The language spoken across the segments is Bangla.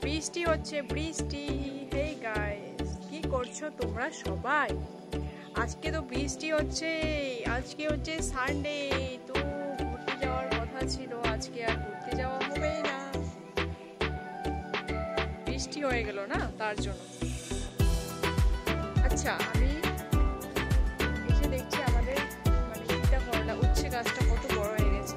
বৃষ্টি হচ্ছে, বৃষ্টি। হেই গাইস, কি করছো তোমরা সবাই? আজকে তো বৃষ্টি হচ্ছে, আজকে হচ্ছে সানডে, তো ঘুরতে যাওয়ার কথা ছিল, আজকে আর ঘুরতে যাওয়া হবে না, বৃষ্টি হয়ে গেল না, তার জন্য। আচ্ছা, আমি এসে দেখছি আমাদের মানে এটা করলা উচ্ছে গাছটা কত বড় হয়ে গেছে।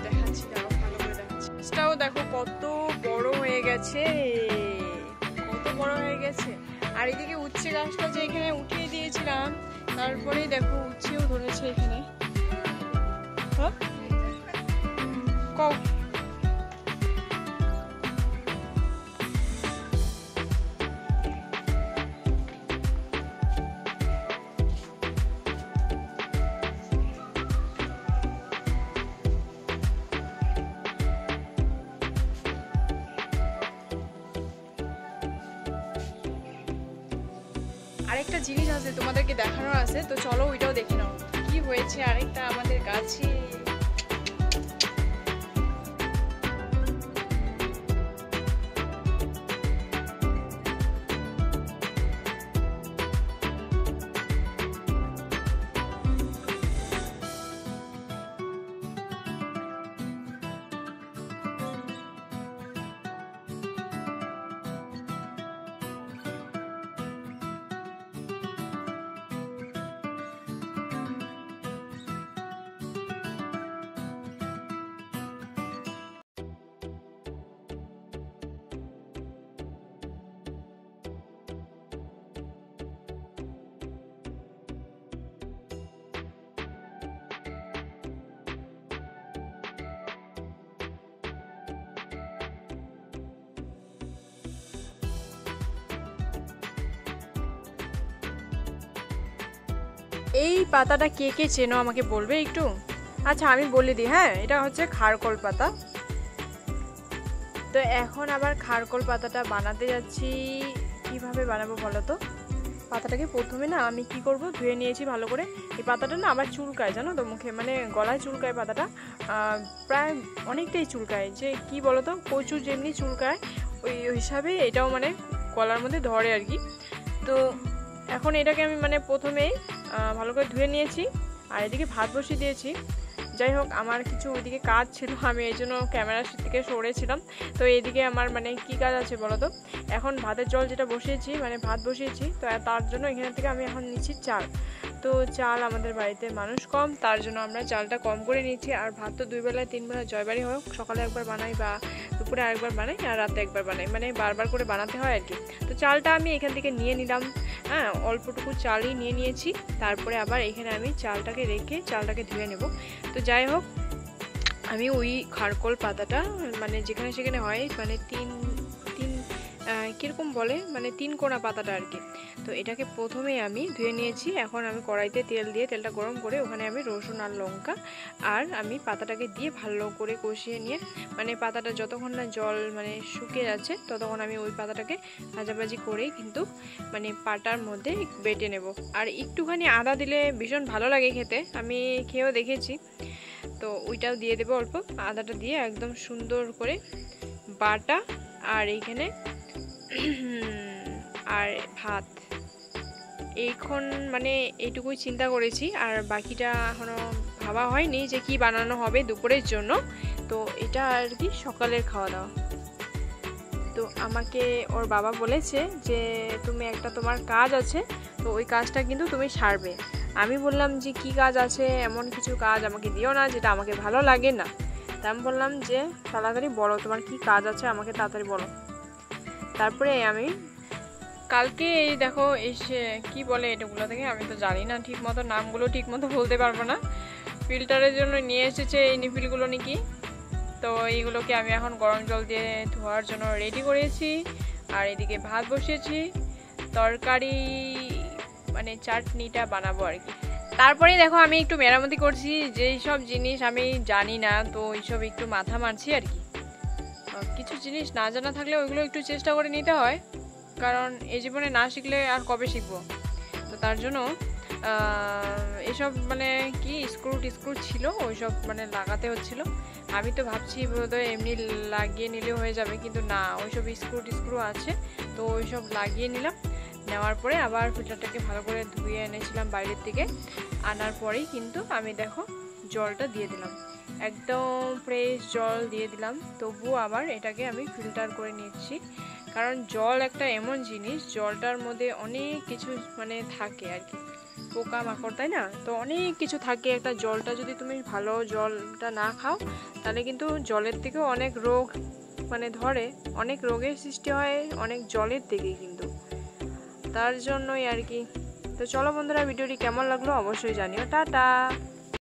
দেখাচ্ছি, আরো ভালো করে দেখাচ্ছি। গাছটাও দেখো কত বড় হয়ে গেছে, কত বড় হয়ে গেছে। আর এদিকে উচ্ছে গাছটা যে এখানে উঠিয়ে দিয়েছিলাম, তারপরেই দেখো উচ্ছেও ধরেছে এখানে। হ্যাঁ কও। আরেকটা জিনিস আছে তোমাদেরকে দেখানোর আছে, তো চলো ওইটাও দেখে নাও কি হয়েছে আরেকটা আমাদের গাছে। এই পাতাটা কে কে চেনো আমাকে বলবে একটু? আচ্ছা আমি বলে দিই, হ্যাঁ, এটা হচ্ছে খারকোল পাতা। তো এখন আবার খারকোল পাতাটা বানাতে যাচ্ছি। কিভাবে বানাবো বলো তো? পাতাটাকে প্রথমে না আমি কি করব, ধুয়ে নিয়েছি ভালো করে। এই পাতাটা না আবার চুলকায়, জানো তো, মুখে মানে গলায় চুলকায় পাতাটা, প্রায় অনেকটাই চুলকায়। যে কি বলো তো, কচু যেমনি চুলকায় ওই হিসাবে এটাও মানে গলার মধ্যে ধরে আর কি। তো এখন এটাকে আমি মানে প্রথমেই ভালো করে ধুয়ে নিয়েছি, আর এদিকে ভাত বসিয়ে দিয়েছি। যাই হোক, আমার কিছু ওইদিকে কাজ ছিল, আমি এই জন্য ক্যামেরার থেকে সরেছিলাম। তো এইদিকে আমার মানে কি কাজ আছে বলো তো? এখন ভাতের জল যেটা বসিয়েছি, মানে ভাত বসিয়েছি, তো তার জন্য এখান থেকে আমি এখন নিচ্ছি চাল। তো চাল আমাদের বাড়িতে মানুষ কম, তার জন্য আমরা চালটা কম করে নিচ্ছি। আর ভাত তো 2 বেলায় 3 বেলা জয়বারই হোক, সকালে একবার বানাই বা দুপুরে আরেকবার বানাই আর রাতে একবার বানাই, মানে বারবার করে বানাতে হয় আর কি। তো চালটা আমি এখান থেকে নিয়ে নিলাম, হ্যাঁ, অল্পটুকু চালই নিয়ে নিয়েছি। তারপরে আবার এখানে আমি চালটাকে রেখে চালটাকে ধুয়ে নেব। তো যাই হোক, আমি ওই খারকোল পাতাটা মানে যেখানে সেখানে হয়, মানে কীরকম বলে, মানে 3 কোনা পাতাটা আর কি। তো এটাকে প্রথমে আমি ধুয়ে নিয়েছি। এখন আমি কড়াইতে তেল দিয়ে তেলটা গরম করে ওখানে আমি রসুন আর লঙ্কা আর আমি পাতাটাকে দিয়ে ভালো করে কষিয়ে নিয়ে, মানে পাতাটা যতক্ষণ না জল মানে শুকিয়ে যাচ্ছে ততক্ষণ আমি ওই পাতাটাকে ভাজাভাজি করেই কিন্তু মানে পাটার মধ্যে বেটে নেব। আর একটুখানি আদা দিলে ভীষণ ভালো লাগে খেতে, আমি খেয়েও দেখেছি। তো ওইটাও দিয়ে দেবো অল্প, আদাটা দিয়ে একদম সুন্দর করে বাটা। আর এইখানে আর ভাত, এইখন মানে এইটুকুই চিন্তা করেছি, আর বাকিটা এখনো ভাবা হয়নি যে কি বানানো হবে দুপুরের জন্য। তো এটা আর কি সকালের খাওয়া দাওয়া। তো আমাকে ওর বাবা বলেছে যে তুমি একটা তোমার কাজ আছে, তো ওই কাজটা কিন্তু তুমি সারবে। আমি বললাম যে কি কাজ আছে, এমন কিছু কাজ আমাকে দিও না যেটা আমাকে ভালো লাগে না। তা আমি বললাম যে তাড়াতাড়ি বলো তোমার কি কাজ আছে, আমাকে তাড়াতাড়ি বলো। তারপরে আমি কালকে এই দেখো এসে কি বলে এটাগুলো থেকে, আমি তো জানি না ঠিক মতো, নামগুলো ঠিক মতো বলতে পারবো না। ফিল্টারের জন্য নিয়ে এসেছে এই নিপিলগুলো নাকি। তো এইগুলোকে আমি এখন গরম জল দিয়ে ধোয়ার জন্য রেডি করেছি। আর এদিকে ভাত বসিয়েছি, তরকারি মানে চাটনিটা বানাবো আর কি। তারপরে দেখো আমি একটু মেরামতি করছি, যেই সব জিনিস আমি জানি না তো এইসব একটু মাথা মারছি আর কি। কিছু জিনিস না জানা থাকলে ওইগুলো একটু চেষ্টা করে নিতে হয়, কারণ এই জীবনে না শিখলে আর কবে শিখবো। তো তার জন্য এসব মানে কি স্ক্রু ছিল ওইসব মানে লাগাতে হচ্ছিল। আমি তো ভাবছি বোধহয় এমনি লাগিয়ে নিলে হয়ে যাবে, কিন্তু না, ওইসব স্ক্রু আছে, তো ওইসব লাগিয়ে নিলাম। নেওয়ার পরে আবার ফিল্টারটাকে ভালো করে ধুয়ে এনেছিলাম বাইরের থেকে। আনার পরেই কিন্তু আমি দেখো জলটা দিয়ে দিলাম, একদম ফ্রেশ জল দিয়ে দিলাম। তবুও আবার এটাকে আমি ফিল্টার করে নিচ্ছি, কারণ জল একটা এমন জিনিস, জলটার মধ্যে অনেক কিছু মানে থাকে আর কি, পোকা মাকড়, তাই না? তো অনেক কিছু থাকে। একটা জলটা যদি তুমি ভালো জলটা না খাও, তাহলে কিন্তু জলের থেকেও অনেক রোগ মানে ধরে, অনেক রোগের সৃষ্টি হয় অনেক জলের থেকেই কিন্তু। তার জন্যই আর কি। তো চলো বন্ধুরা, ভিডিওটি কেমন লাগলো অবশ্যই জানিও। টাটা।